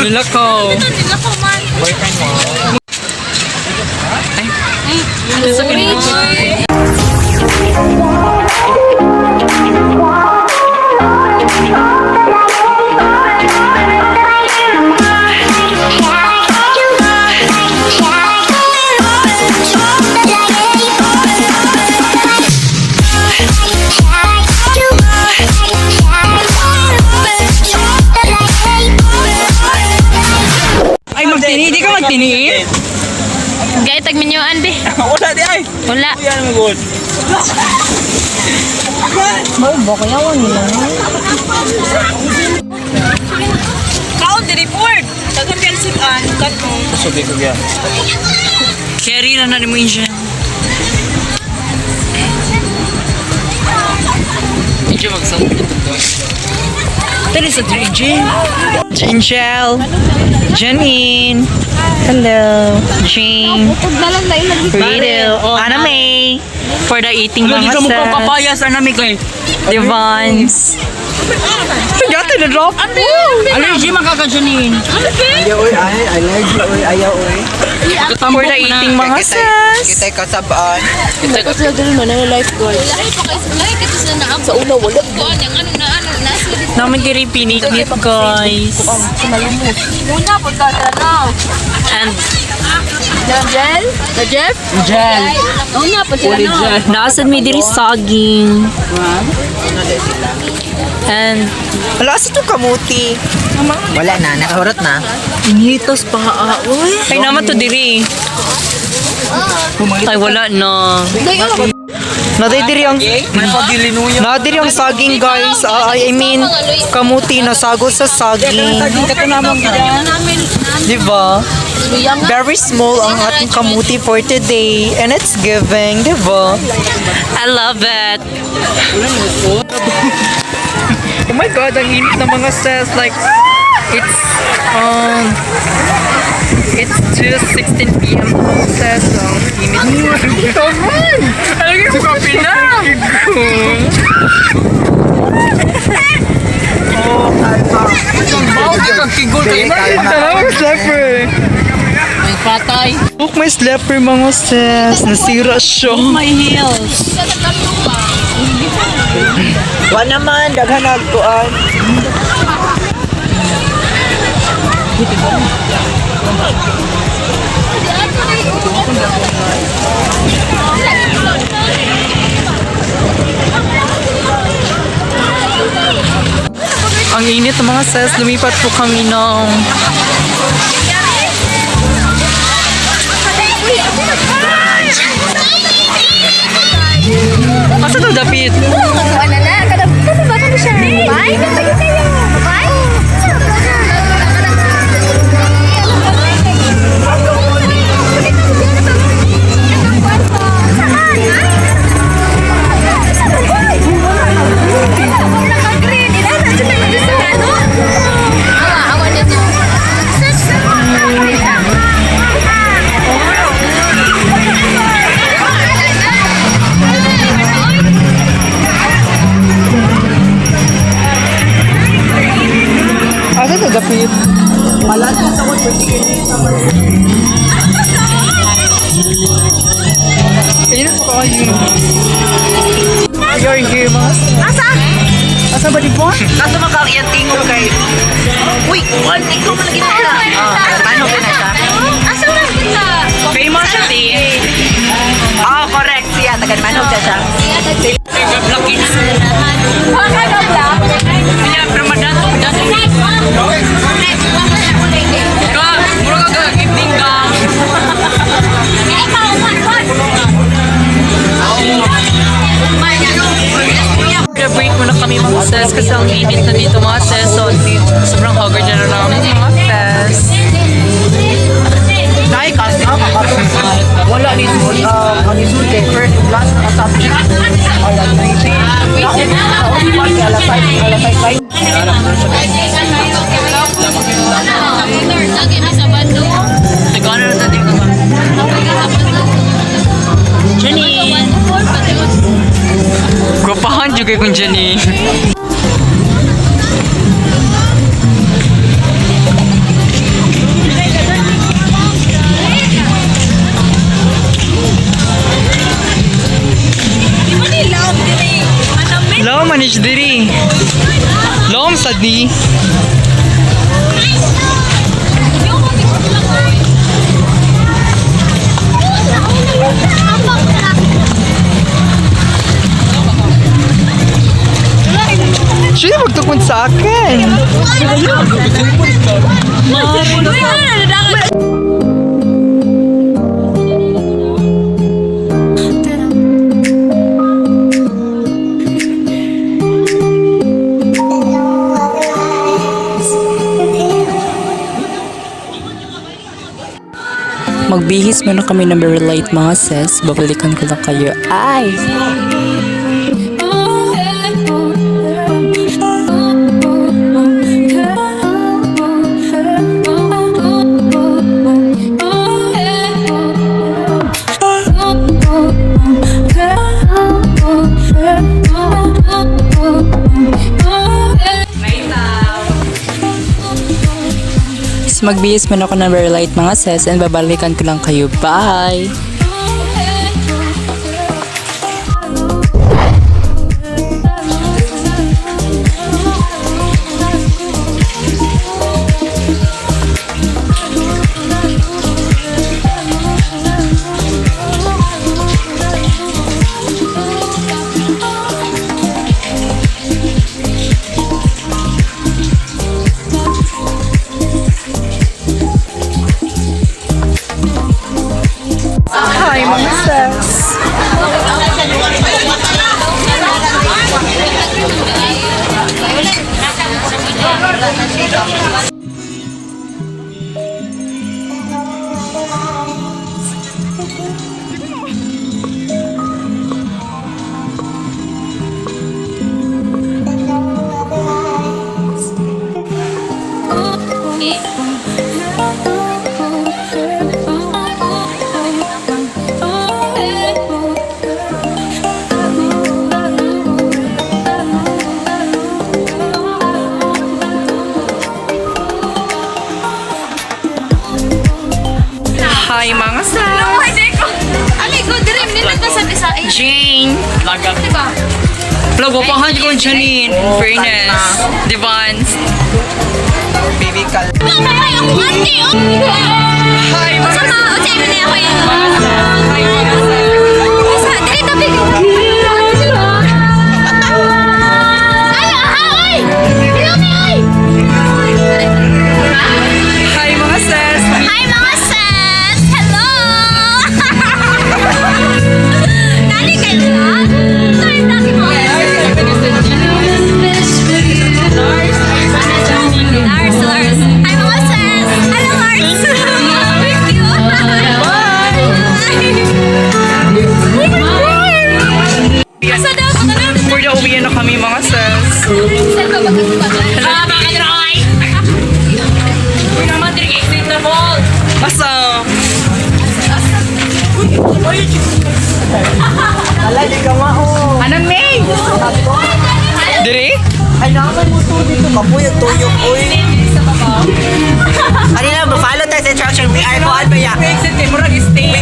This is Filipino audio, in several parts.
Nilakaw. Nilakaw man. Boyfriend mo. Sa kanila. Ay, magtini. Di ka magtiniin? Gaya tagminyoan di. Wala di ay. Wala. Yan mo good. Baka yawan nila. Count the report. Tagang pelsikan. Cut mo. Sabi ko yan. Carry na mo yun siya. Hindi magsabi dito. That is a 3G. Jinchel. Janine. Hello. Jane. Rito. Anime. For the eating mga Hindi ka sis. papayas anami kay. Devons. Gata na drop. Allergy makaka-Janine. Ayaw oy, allergy oy, ayaw oy. For the eating mga sis. Kita kasabaan. Sa una wala ko ang ano na Namin diri pinitnit guys. Muna po na. And Jel? Na Jeff? gel. Una po sila no. Naasan mi diri saging. And Wala sa itong kamuti. Wala na, nakahurot na. initos pa uy. Ay naman to diri. Ay wala na. Naday diri ang May pagilinuyo. nadir yung saging guys. I mean kamuti na sagol sa saging. Ito naman Diba? Very small ang ating kamuti for today. And it's giving, diba? I love it. Oh my God, ang init ng mga sis. Like, it's 2:16 p.m. sis. So, init. Taman! Alagay mo kape na! Kigol kayo na. Tara, slapper. May patay. Book my slapper mga sis. Nasira siya. My heels. Wala naman, daghan nagtuan. Ang init ng mga sis. Lumipat po kami ng Asa to dapit? Ano na? Kada ba ka siya? Bye. Kapag kayo. Bye. Asa to dapit? Init po kayo. You're here mga sis. Asa ba di po? Kaso makaliyan tingog kay... Uy, wala, ikaw malagi na siya. Paano ba na siya? Asa ba kita? Famous siya din. Oh, correct. Siya, tagan-manog siya. Nag-blockin na. Baka na black. Kaya Ramadan to. Ka, mura ka ka-gifting ka. Celebrate muna kami mga sis kasi ang init na dito mga sis. So, sobrang haggard na namin mga sis. Wala ni Sul kay first class na subject. Wala na ito. Alasay. Lagi na sa bando. Nagkano na tayo ka ba? Jenny! Grupahan juga kung Jenny. Ang sadi. Siya magtukod sa akin. Magbihis muna kami ng very late mga sis. Babalikan ko lang kayo. Ay! Magbihis muna ako ng very light mga sis and babalikan ko lang kayo. Bye! Hi mga sis! Hi mga sis! Amigo, dire minit na sa isa. Jane! Diba? Vlog ko pa ko Janine. Fairness. Divans. Baby Cal. Mamay ako ate. Hi mga sis! Sama, o check na ako yan. Hi mga sis! Sa dire tabi. Ay, ay. Lumi ay. Hi mga sis! Hi mga sis. Hello. Nani kayo? Sorry, dami mo. Lars. Hi mga sis. Hello Lars. Thank you. Asa daw ko na lang. For the uwi na kami mga sis. Salamat ka Roy. Uy naman dire exit na ball. Asa? Wala, di ka mao. Anong May? Dire? Ay, naman mo to dito. Kapuyog, tuyog, uy. Ano na, follow tayo sa instruction. We are called by We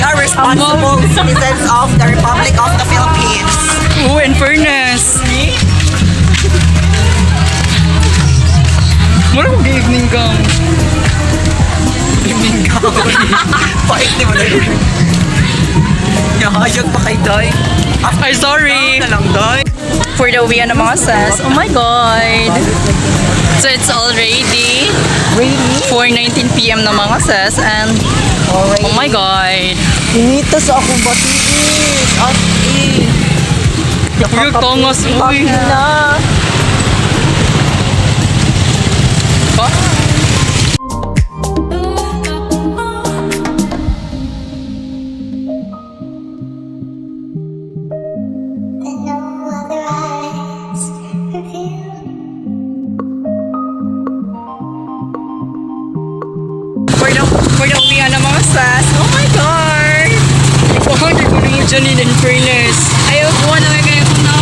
are responsible citizens of the Republic of the Philippines. Oh, in fairness. Mura kong evening gown. Evening gown. Pait di mo na yun. Nahayag pa kay Day. Ay, sorry. Na lang, Day. For the uwi na mga sis. Oh my God. So it's already 4:19 p.m. na mga sis and oh my God. Hinita sa akong batiin. As in. Uy, tongos. Uy. Na. For the uwi na mga sis. Oh my God. Ipahangin ko na yung Janine in fairness. Ayaw buwan na may kaya kung na